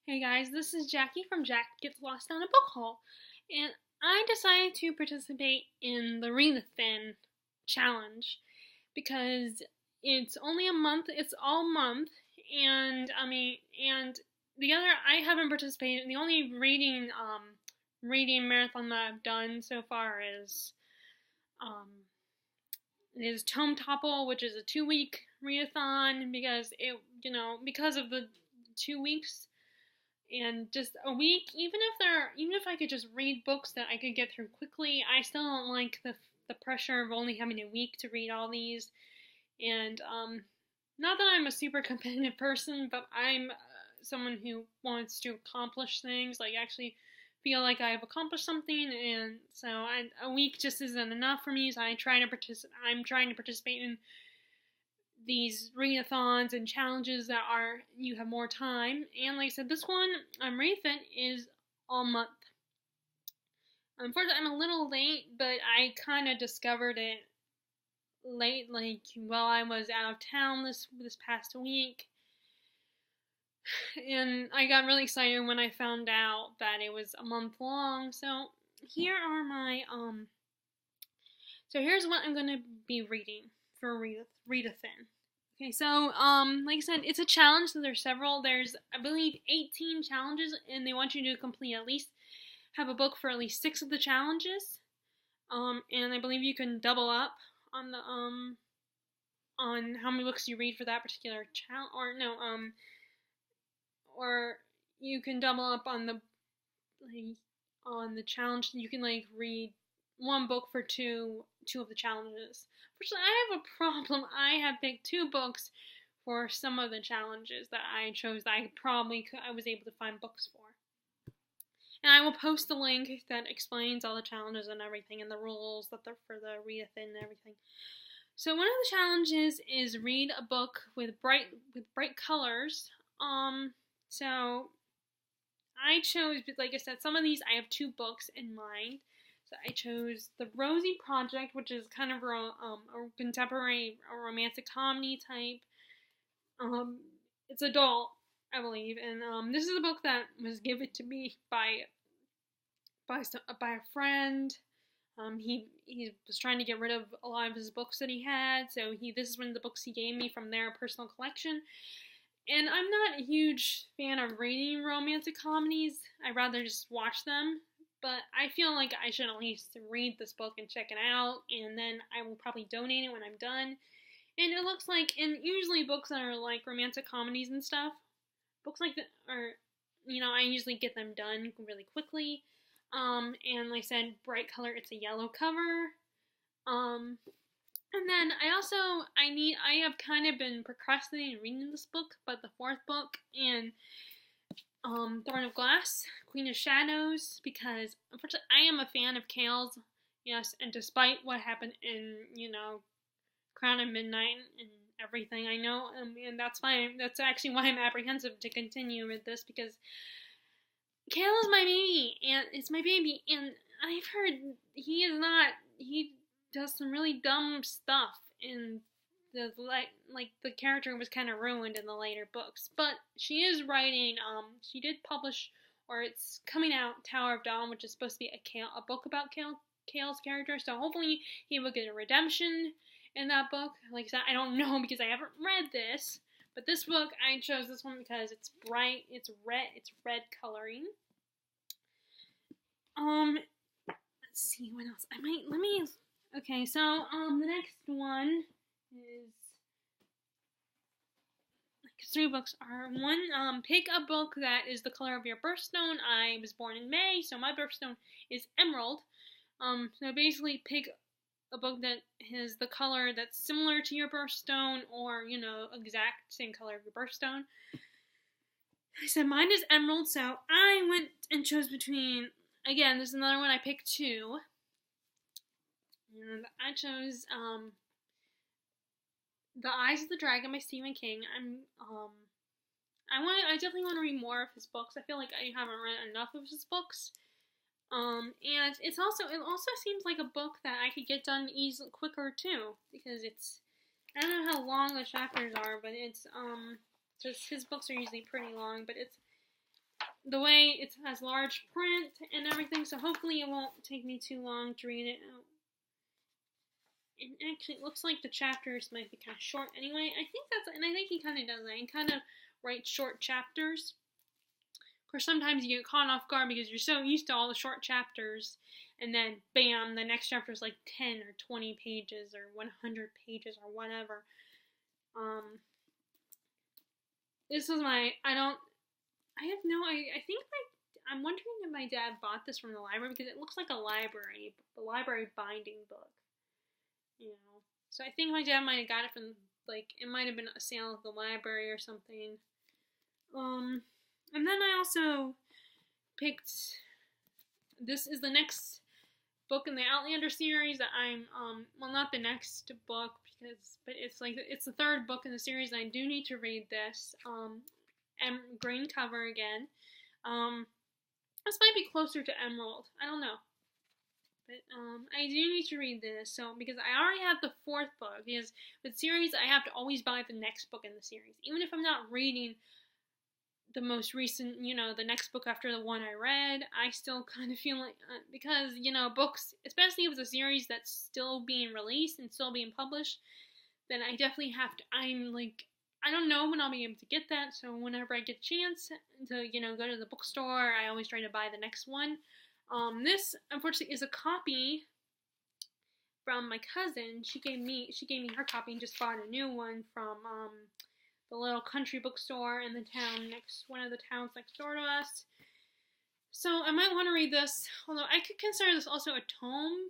Hey guys, this is Jackie from Jack Gets Lost on a Book Haul, and I decided to participate in the Readathon challenge because it's only a month, it's all month, and the other I haven't participated. The only reading marathon that I've done so far um is Tome Topple, which is a 2 week readathon because of the 2 weeks and just a week. Even if I could just read books that I could get through quickly, I still don't like the pressure of only having a week to read all these. And not that I'm a super competitive person, but I'm someone who wants to accomplish things, like actually feel like I've accomplished something, and so a week just isn't enough for me. So I'm trying to participate in these readathons and challenges that are you have more time. And like I said, this one Readathon is all month. Unfortunately, I'm a little late, but I kind of discovered it late, like while I was out of town this past week, and I got really excited when I found out that it was a month long. So here are my So here's what I'm gonna be reading for Readathon. Okay, so like I said, it's a challenge. So there's I believe 18 challenges, and they want you to complete at least have a book for at least 6 of the challenges. And I believe you can double up on the on how many books you read for that particular challenge, or you can double up on the challenge. You can read one book for two of the challenges. Fortunately, I have a problem. I have picked 2 books for some of the challenges that I chose that I was able to find books for. And I will post the link that explains all the challenges and everything, and the rules that they're for the readathon and everything. So one of the challenges is read a book with bright colors. So I chose, like I said, some of these I have 2 books in mind. So I chose The Rosie Project, which is kind of a contemporary romantic comedy type. It's adult, I believe, and this is a book that was given to me by a friend. He was trying to get rid of a lot of his books that he had, so this is one of the books he gave me from their personal collection. And I'm not a huge fan of reading romantic comedies. I'd rather just watch them. But I feel like I should at least read this book and check it out, and then I will probably donate it when I'm done. And it looks like, and usually books that are like romantic comedies and stuff, books like that are, I usually get them done really quickly. And like I said, bright color, it's a yellow cover. And then I have kind of been procrastinating reading this book, but the 4th book, and Throne of Glass, Queen of Shadows, because unfortunately I am a fan of Chaos, yes, and despite what happened in, Crown of Midnight and everything, I know, and that's fine. That's actually why I'm apprehensive to continue with this, because Kale is my baby, and it's my baby, and I've heard he does some really dumb stuff in the character was kind of ruined in the later books. But she is writing, she did publish, or it's coming out, Tower of Dawn, which is supposed to be a book about Kale's character, so hopefully he will get a redemption in that book. Like I said, I don't know because I haven't read this, but this book, I chose this one because it's bright, it's red coloring. Let's see what else. Okay, so, the next one is, 3 books are one, pick a book that is the color of your birthstone. I was born in May, so my birthstone is emerald. So basically pick a book that has the color that's similar to your birthstone, or, exact same color of your birthstone. I said mine is emerald, so I went and chose between, again, this is another one I picked 2. And I chose, The Eyes of the Dragon by Stephen King. I definitely want to read more of his books. I feel like I haven't read enough of his books. And it also seems like a book that I could get done quicker too, because I don't know how long the chapters are, but it's just his books are usually pretty long, but the way it has large print and everything, so hopefully it won't take me too long to read it. And actually, it looks like the chapters might be kind of short anyway. I think he kind of does that. He kind of writes short chapters. Of course, sometimes you get caught off guard because you're so used to all the short chapters, and then bam, the next chapter is like 10 or 20 pages or 100 pages or whatever. This is my, I'm wondering if my dad bought this from the library because it looks like a library binding book, you know. So I think my dad might have got it from, like, it might have been a sale at the library or something. And then I also picked, this is the next book in the Outlander series that I'm, well, not the next book, but it's the third book in the series, and I do need to read this, green cover again. This might be closer to Emerald, I don't know, but, I do need to read this, so, because I already have the fourth book, because with series, I have to always buy the next book in the series, even if I'm not reading the most recent, you know, the next book after the one I read, I still kind of feel like, because, you know, books, especially if it's a series that's still being released and still being published, then I definitely have to, I don't know when I'll be able to get that, so whenever I get a chance to, you know, go to the bookstore, I always try to buy the next one. This, unfortunately, is a copy from my cousin. She gave me her copy and just bought a new one from, the little country bookstore in the town one of the towns next door to us. So I might want to read this, although I could consider this also a tome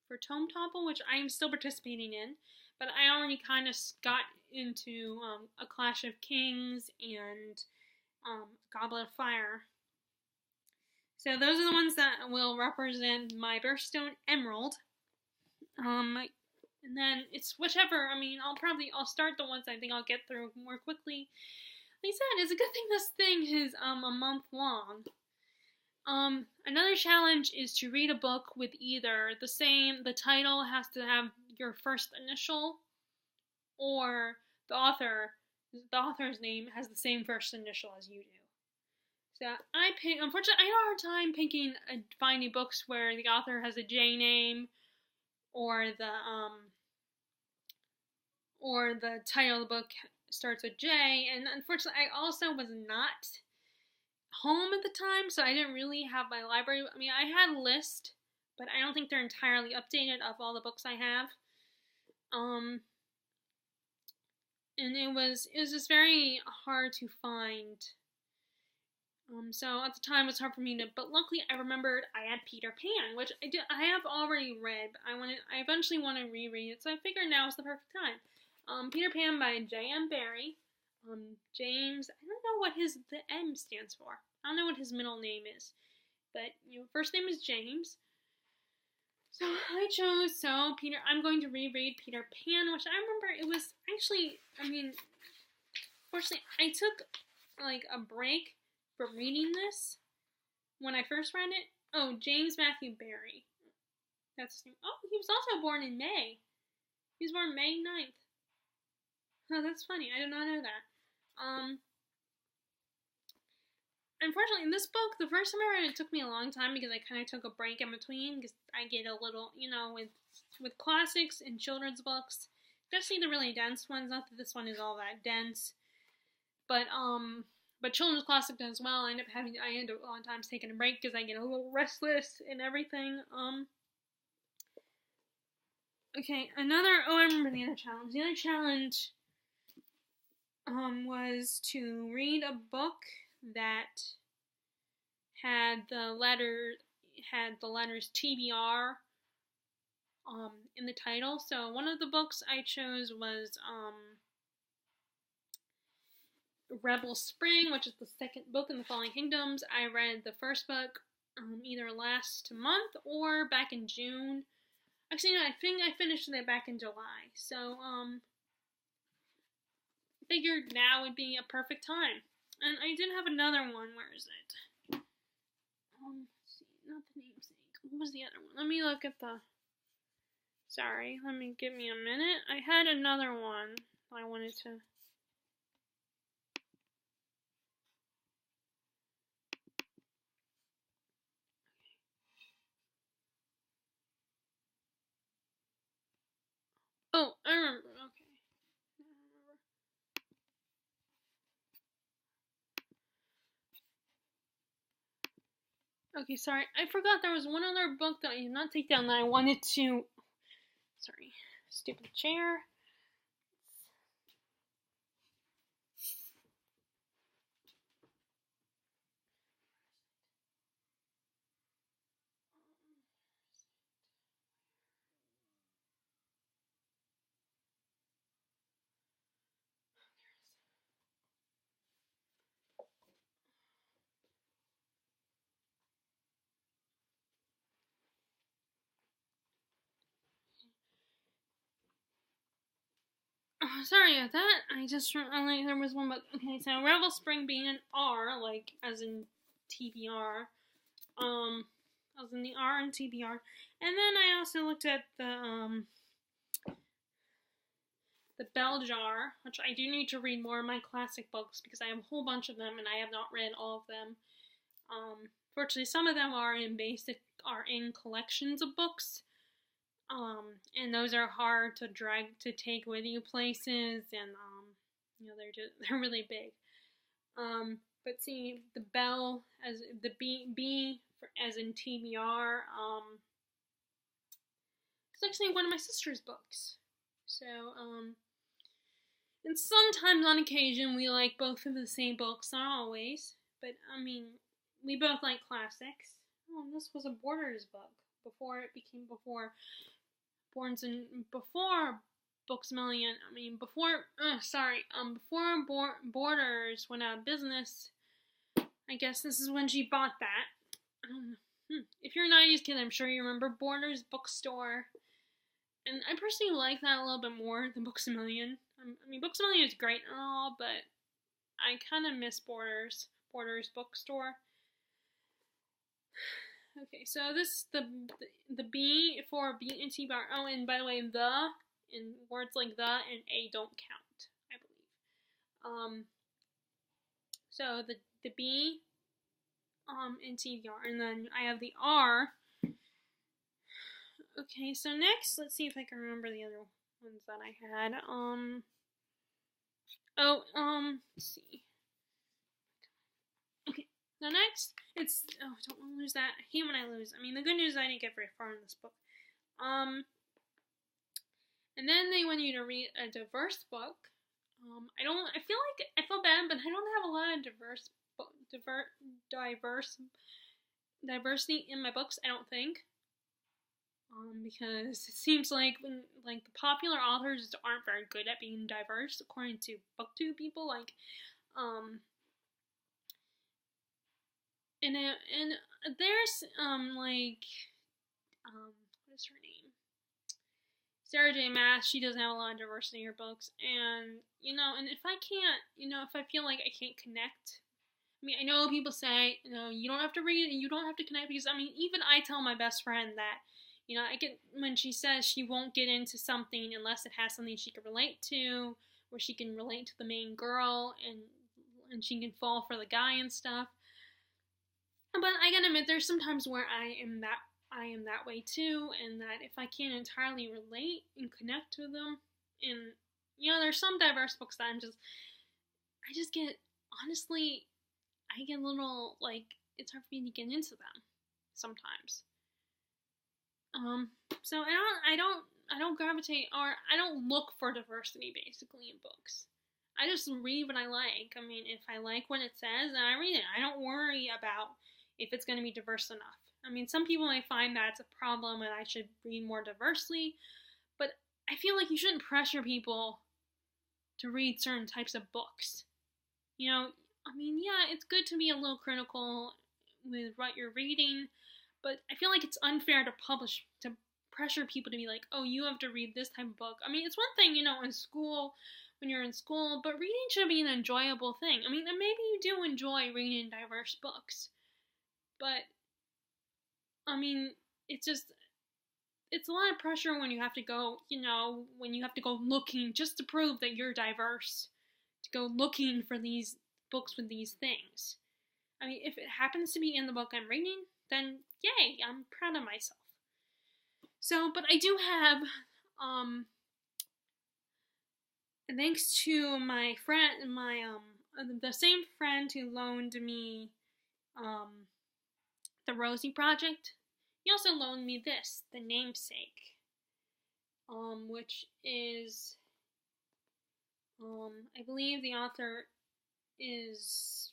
for Tome Topple, which I am still participating in, but I already kind of got into A Clash of Kings and Goblet of Fire. So those are the ones that will represent my birthstone Emerald. And then it's whichever, I'll start the ones I think I'll get through more quickly. Like I said, it's a good thing this thing is a month long. Another challenge is to read a book with either the title has to have your first initial, or the author's name has the same first initial as you do. So unfortunately, I had a hard time finding books where the author has a J name, or the title of the book starts with J, and unfortunately I also was not home at the time, so I didn't really have my library. I had a list, but I don't think they're entirely updated of all the books I have. And it was just very hard to find. So at the time it was hard for me but luckily I remembered I had Peter Pan, which I have already read. I eventually want to reread it, so I figured now is the perfect time. Peter Pan by J.M. Barrie. James, I don't know what the M stands for. I don't know what his middle name is, but, first name is James. So I chose, I'm going to reread Peter Pan, which I remember it was actually, fortunately, I took, a break from reading this when I first read it. Oh, James Matthew Barrie. That's his name. Oh, he was also born in May. He was born May 9th. Oh, that's funny. I did not know that. Unfortunately, in this book, the first time I read it, took me a long time because I kind of took a break in between because I get a little, with classics and children's books, especially the really dense ones. Not that this one is all that dense, but children's classics as well. I end up a lot of times taking a break because I get a little restless and everything. Okay, I remember the other challenge. The other challenge was to read a book that had the letters TBR in the title. So one of the books I chose was Rebel Spring, which is the second book in the Fallen Kingdoms. I read the first book either last month or back in June. Actually, no, I think I finished it back in July. So, figured now would be a perfect time. And I did have another one. Where is it? Let's see. Not the namesake. What was the other one? Let me look at Sorry. Give me a minute. I had another one I wanted to... Oh, I remember. Okay. I remember. Okay, sorry. I forgot there was one other book that I did not take down that I wanted to. Sorry. Stupid chair. Oh, sorry about that. I just like there was one book. Okay, so Revel Spring being an R, like as in TBR. As in the R and TBR, and then I also looked at the Bell Jar, which I do need to read more of my classic books because I have a whole bunch of them and I have not read all of them. Fortunately, some of them are in collections of books. And those are hard to drag to take with you places, and they're really big. But see, the Bell as the B for, as in TBR. It's actually one of my sister's books. So and sometimes on occasion we like both of the same books, not always, but I mean, we both like classics. Oh, and this was a Borders book before Borns and before Books A Million. I mean, before Borders went out of business. I guess this is when she bought that. If you're a 90s kid, I'm sure you remember Borders bookstore. And I personally like that a little bit more than Books A Million. I mean, Books A Million is great and all, but I kind of miss Borders bookstore. Okay, so this the B for B and T bar. Oh, and by the way, the in words like the and a don't count, I believe. So the B in TBR, and then I have the R. Okay, so next, let's see if I can remember the other ones that I had. Let's see. Okay, so next, don't want to lose that. I hate when I lose. I mean, the good news is I didn't get very far in this book. And then they want you to read a diverse book. I feel bad, but I don't have a lot of diversity in my books, I don't think. Because it seems like the popular authors aren't very good at being diverse, according to BookTube people. And there's what is her name? Sarah J. Maas. She doesn't have a lot of diversity in her books, and and if I can't, if I feel like I can't connect. I mean, I know people say, you don't have to read it and you don't have to connect, because I mean, even I tell my best friend that, I get when she says she won't get into something unless it has something she can relate to, or she can relate to the main girl, and she can fall for the guy and stuff. But I gotta admit, there's sometimes where I am that way too, and that if I can't entirely relate and connect to them, and there's some diverse books that I just get, honestly, I get a little, it's hard for me to get into them sometimes. So I don't gravitate, or I don't look for diversity basically in books. I just read what I like. I mean, if I like what it says, then I read it. I don't worry about if it's going to be diverse enough. I mean, some people may find that's a problem and I should read more diversely, but I feel like you shouldn't pressure people to read certain types of books. I mean, yeah, it's good to be a little critical with what you're reading, but I feel like it's unfair to pressure people to be like, oh, you have to read this type of book. I mean, it's one thing, in school, when you're in school, but reading should be an enjoyable thing. I mean, and maybe you do enjoy reading diverse books, but, I mean, it's a lot of pressure when you have to go, looking just to prove that you're diverse, to go looking for these books with these things. I mean, if it happens to be in the book I'm reading, then yay, I'm proud of myself. So, but I do have thanks to my friend, the same friend who loaned me um, the Rosie Project, he also loaned me this, The Namesake, which is, I believe the author is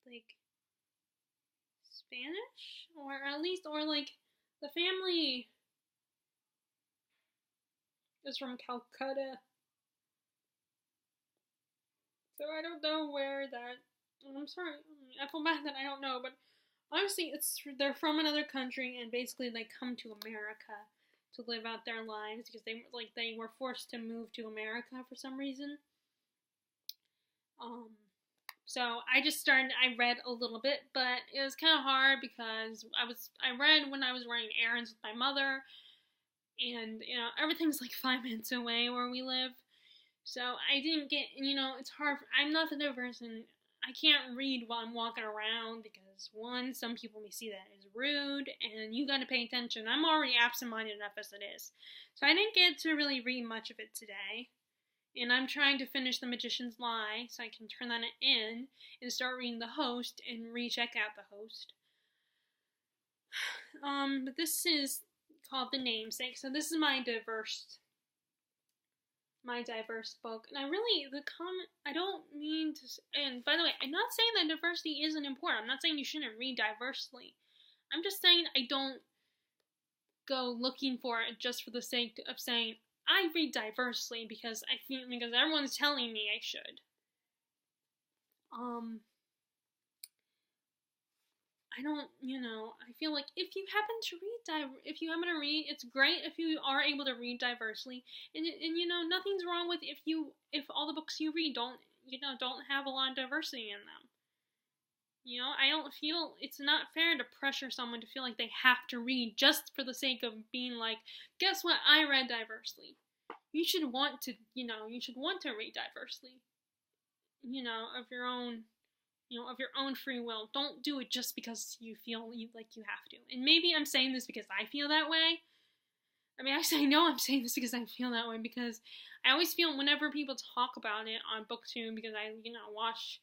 like Spanish, or at least, or like the family is from Calcutta. So I don't know where that. I'm sorry, I feel bad that I don't know, but obviously they're from another country and basically they come to America to live out their lives because they were forced to move to America for some reason. So I read a little bit, but it was kind of hard because I read when I was running errands with my mother, and everything's like 5 minutes away where we live. So I didn't get, it's hard. I'm not the type of person, I can't read while I'm walking around because, one, some people may see that as rude, and you gotta pay attention. I'm already absent-minded enough as it is. So I didn't get to really read much of it today. And I'm trying to finish The Magician's Lie so I can turn that in and start reading The Host and recheck out The Host. But this is called The Namesake. So this is my diverse book. And I don't mean to, and by the way, I'm not saying that diversity isn't important. I'm not saying you shouldn't read diversely. I'm just saying I don't go looking for it just for the sake of saying, I read diversely because everyone's telling me I should. I don't, I feel like if you happen to read, it's great if you are able to read diversely, and nothing's wrong with if all the books you read don't have a lot of diversity in them. I don't feel it's not fair to pressure someone to feel like they have to read just for the sake of being like, guess what, I read diversely. You should want to read diversely. Of your own free will. Don't do it just because you feel you have to. And maybe I'm saying this because I feel that way. I mean, I know I'm saying this because I feel that way, because I always feel whenever people talk about it on BookTube, because I watch,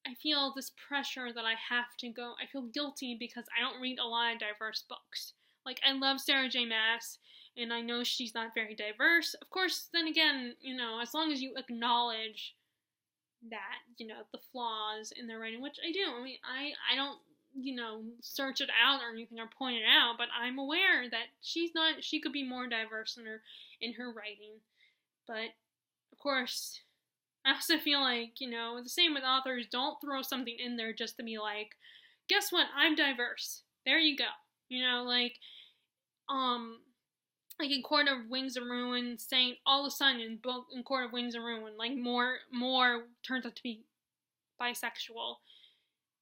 I feel this pressure that I have to go. I feel guilty because I don't read a lot of diverse books. Like, I love Sarah J. Maas, and I know she's not very diverse. Of course, then again, as long as you acknowledge that, the flaws in their writing, which I do. I mean, I don't, search it out or anything or point it out, but I'm aware that she could be more diverse in her writing. But, of course, I also feel like, the same with authors, don't throw something in there just to be like, guess what, I'm diverse. There you go. Like in Court of Wings of Ruin, saying all of a sudden in Court of Wings of Ruin, like more turns out to be bisexual.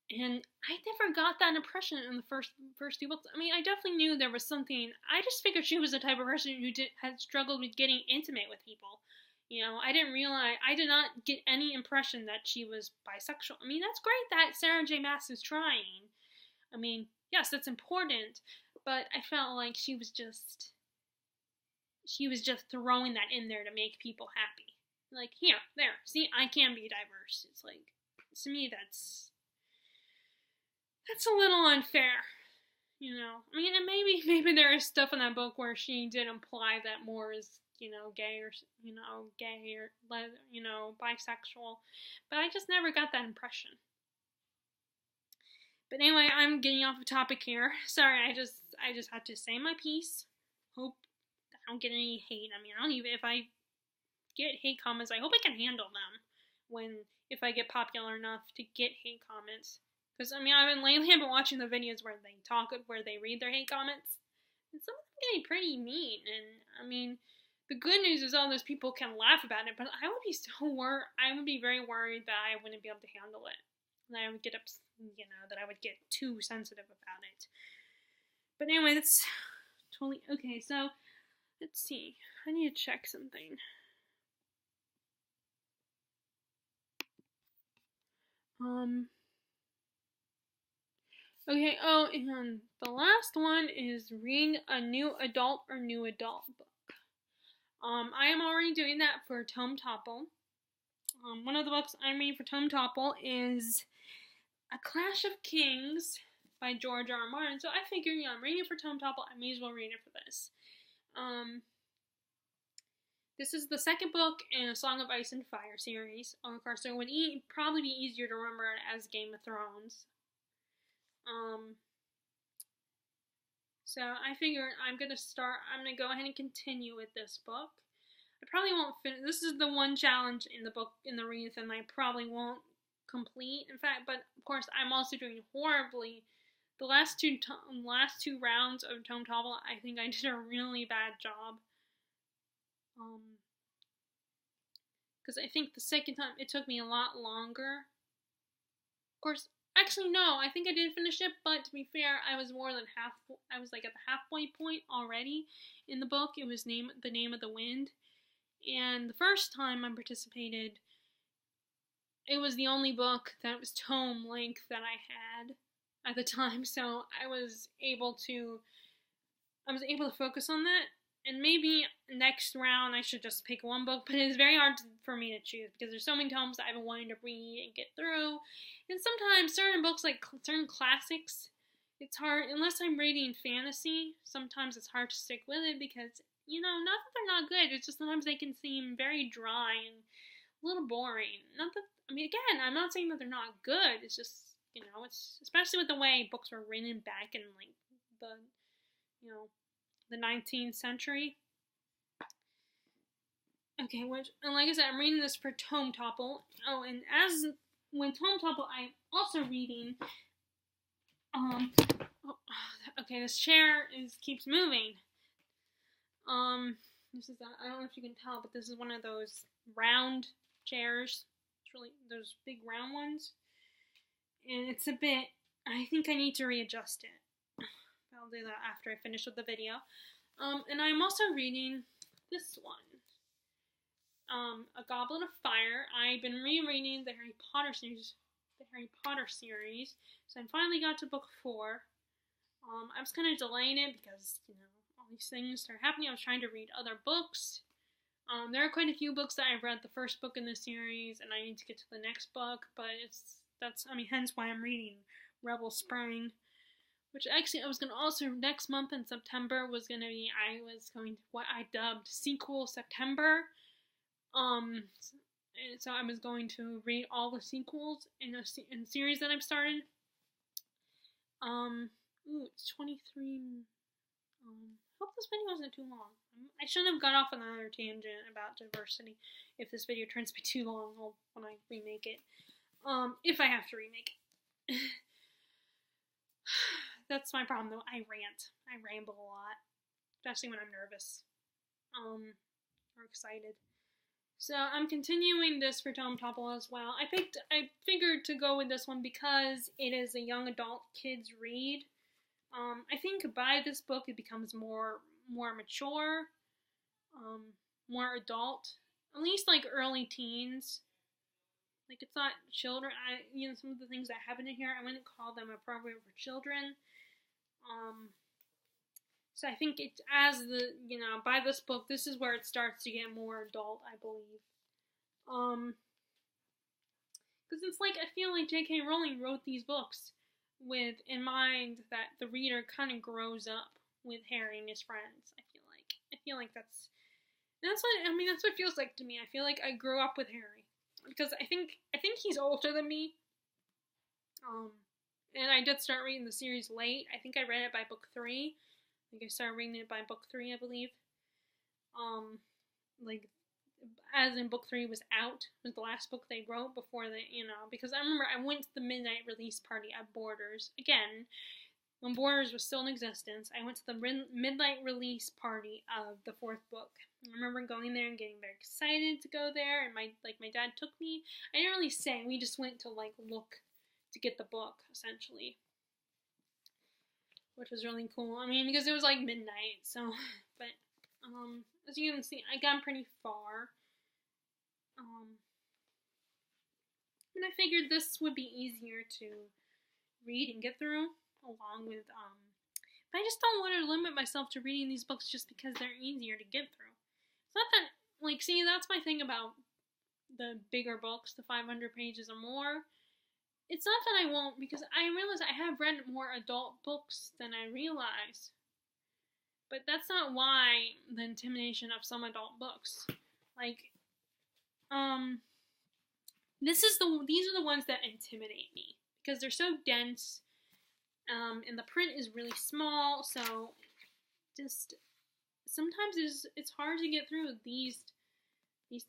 And I never got that impression in the first two books. I mean, I definitely knew there was something. I just figured she was the type of person who had struggled with getting intimate with people. I did not get any impression that she was bisexual. I mean, that's great that Sarah J. Maas is trying. I mean, yes, that's important, but I felt like she was just throwing that in there to make people happy. Like, here, there, see, I can be diverse. It's like, to me, that's a little unfair, I mean, and maybe there is stuff in that book where she did imply that more is, gay or, bisexual, but I just never got that impression. But anyway, I'm getting off the topic here. Sorry, I just had to say my piece. Hope I don't get any hate. I mean, if I get hate comments, I hope I can handle them if I get popular enough to get hate comments. Because, I mean, I've been watching the videos where they read their hate comments, and some of them getting pretty mean. And, I mean, the good news is all those people can laugh about it, but I would be very worried that I wouldn't be able to handle it. That I would get that I would get too sensitive about it. But anyway, that's totally okay. So, let's see. I need to check something. Okay, and the last one is read a new adult or new adult book. I am already doing that for Tome Topple. One of the books I'm reading for Tome Topple is A Clash of Kings by George R. R. Martin. So I figure, I'm reading it for Tome Topple, I may as well read it for this. This is the second book in a Song of Ice and Fire series. Of course, it would probably be easier to remember it as Game of Thrones. So I figured I'm going to go ahead and continue with this book. I probably won't finish. This is the one challenge in the book, in the reason I probably won't complete. In fact, but of course, I'm also doing horribly. The last two rounds of Tome Topple, I think I did a really bad job. Because I think the second time it took me a lot longer. Of course, actually no, I think I did finish it, but to be fair, I was more than I was like at the halfway point already in the book. It was The Name of the Wind. And the first time I participated, it was the only book that was tome length that I had at the time, so I was able to focus on that. And maybe next round I should just pick one book, but it's very hard for me to choose because there's so many tomes that I've been wanting to read and get through. And sometimes certain books, like certain classics, it's hard, unless I'm reading fantasy, sometimes it's hard to stick with it because, not that they're not good, it's just sometimes they can seem very dry and a little boring. Again, I'm not saying that they're not good, it's just, it's, especially with the way books were written back in, like, the 19th century. Okay, and like I said, I'm reading this for Tome Topple. Oh, and when Tome Topple, I'm also reading, okay, this chair keeps moving. This is, I don't know if you can tell, but this is one of those round chairs. It's really, those big round ones. And it's a bit, I think I need to readjust it. I'll do that after I finish with the video. And I'm also reading this one. A Goblet of Fire. I've been rereading the Harry Potter series. So I finally got to book 4. I was kind of delaying it because, all these things started happening. I was trying to read other books. There are quite a few books that I've read the first book in the series, and I need to get to the next book, but hence why I'm reading Rebel Spring. Which actually, I was going to also, next month in September I was going to what I dubbed Sequel September. So I was going to read all the sequels in a series that I've started. It's 23. I hope this video wasn't too long. I shouldn't have got off on another tangent about diversity. If this video turns to be too long, when I remake it. If I have to remake it. That's my problem, though. I rant. I ramble a lot. Especially when I'm nervous. Or excited. So, I'm continuing this for Tome Topple as well. I figured to go with this one because it is a young adult kids read. I think by this book it becomes more mature. More adult. At least, like, early teens. Like, it's not children. Some of the things that happen in here, I wouldn't call them appropriate for children. So I think it's by this book, this is where it starts to get more adult, I believe. Because it's like, I feel like J.K. Rowling wrote these books with in mind that the reader kind of grows up with Harry and his friends. I feel like that's what it feels like to me. I feel like I grew up with Harry. Because I think he's older than me. And I did start reading the series late. I think I read it by book 3. I think I started reading it by book 3, I believe. As in book 3 was out. Was the last book they wrote before because I remember I went to the midnight release party at Borders. Again, when Borders was still in existence, I went to the midnight release party of the 4th book. I remember going there and getting very excited to go there, and my dad took me. I didn't really say, we just went to look to get the book, essentially. Which was really cool. Because it was midnight, so, but, as you can see, I got pretty far. And I figured this would be easier to read and get through, along with, but I just don't want to limit myself to reading these books just because they're easier to get through. not that, like, see, that's my thing about the bigger books, the 500 pages or more. It's not that I won't, because I realize I have read more adult books than I realize. But that's not why the intimidation of some adult books. Like, these are the ones that intimidate me because they're so dense, and the print is really small. So, just sometimes it's hard to get through these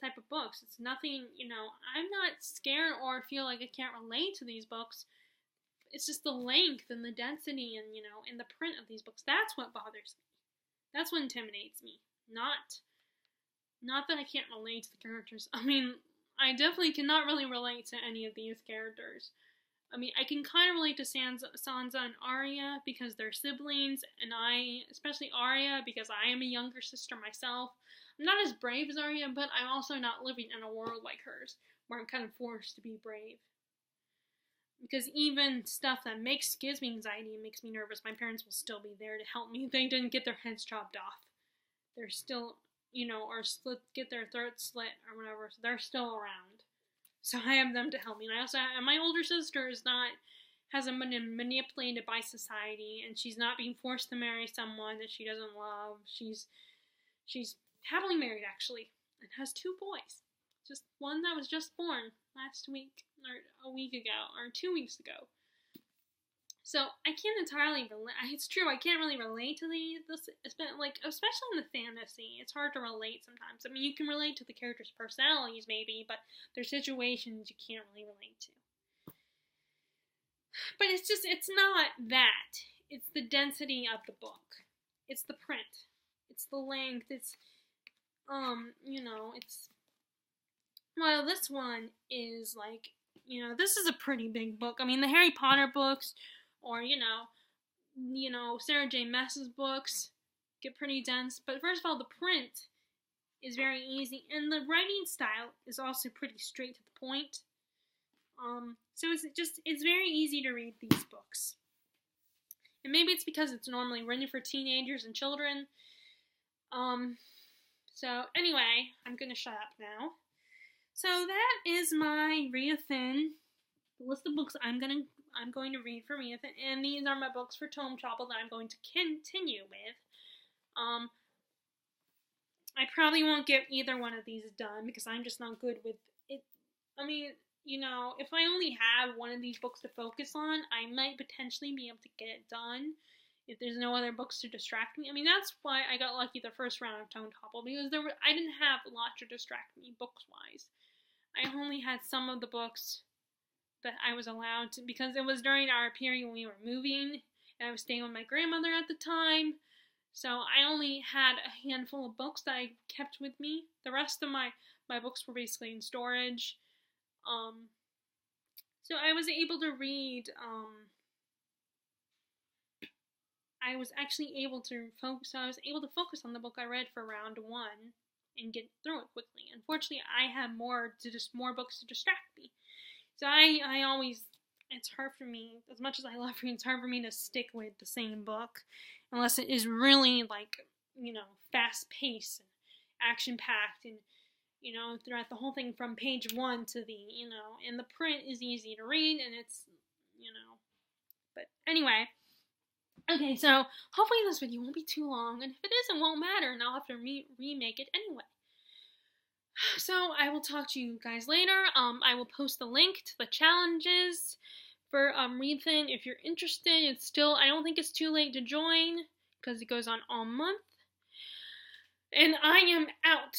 type of books. It's nothing, I'm not scared or feel like I can't relate to these books. It's just the length and the density and, in the print of these books. That's what bothers me. That's what intimidates me. Not that I can't relate to the characters. I mean, I definitely cannot really relate to any of these characters. I mean, I can kind of relate to Sansa and Arya because they're siblings, and especially Arya, because I am a younger sister myself. I'm not as brave as Arya, but I'm also not living in a world like hers, where I'm kind of forced to be brave. Because even stuff that gives me anxiety and makes me nervous, my parents will still be there to help me. They didn't get their heads chopped off. They're still, or get their throats slit or whatever, so they're still around. So I have them to help me. And my older sister hasn't been manipulated by society, and she's not being forced to marry someone that she doesn't love. She's happily married, actually, and has 2 boys. Just one that was just born last week, or a week ago, or 2 weeks ago. So I can't entirely relate. It's true, I can't really relate to this, like, especially in the fantasy. It's hard to relate sometimes. I mean, you can relate to the characters' personalities, maybe, but there's situations you can't really relate to. But it's not that. It's the density of the book. It's the print. It's the length. It's, well, this one is like, this is a pretty big book. I mean, the Harry Potter books, or, Sarah J. Maas's books get pretty dense. But first of all, the print is very easy, and the writing style is also pretty straight to the point. So it's very easy to read these books. And maybe it's because it's normally written for teenagers and children. So anyway, I'm gonna shut up now. So that is my readathon, the list of books I'm going to read for readathon, and these are my books for Tome Chopple that I'm going to continue with. I probably won't get either one of these done because I'm just not good with it. I mean, if I only have one of these books to focus on, I might potentially be able to get it done if there's no other books to distract me. I mean, that's why I got lucky the first round of Tome Chopple, because I didn't have a lot to distract me books-wise. I only had some of the books that I was allowed to, because it was during our period when we were moving, and I was staying with my grandmother at the time, so I only had a handful of books that I kept with me. The rest of my books were basically in storage. So I was able to read, I was able to focus on the book I read for round 1 and get through it quickly. Unfortunately, I had more books to distract me. So I always, it's hard for me, as much as I love reading, it's hard for me to stick with the same book unless it is really, like, fast-paced and action-packed and, throughout the whole thing from page 1 to the, and the print is easy to read, and it's, but anyway. Okay, so hopefully this video won't be too long, and if it is, it won't matter, and I'll have to remake it anyway. So I will talk to you guys later. I will post the link to the challenges for readathon if you're interested. I don't think it's too late to join because it goes on all month. And I am out.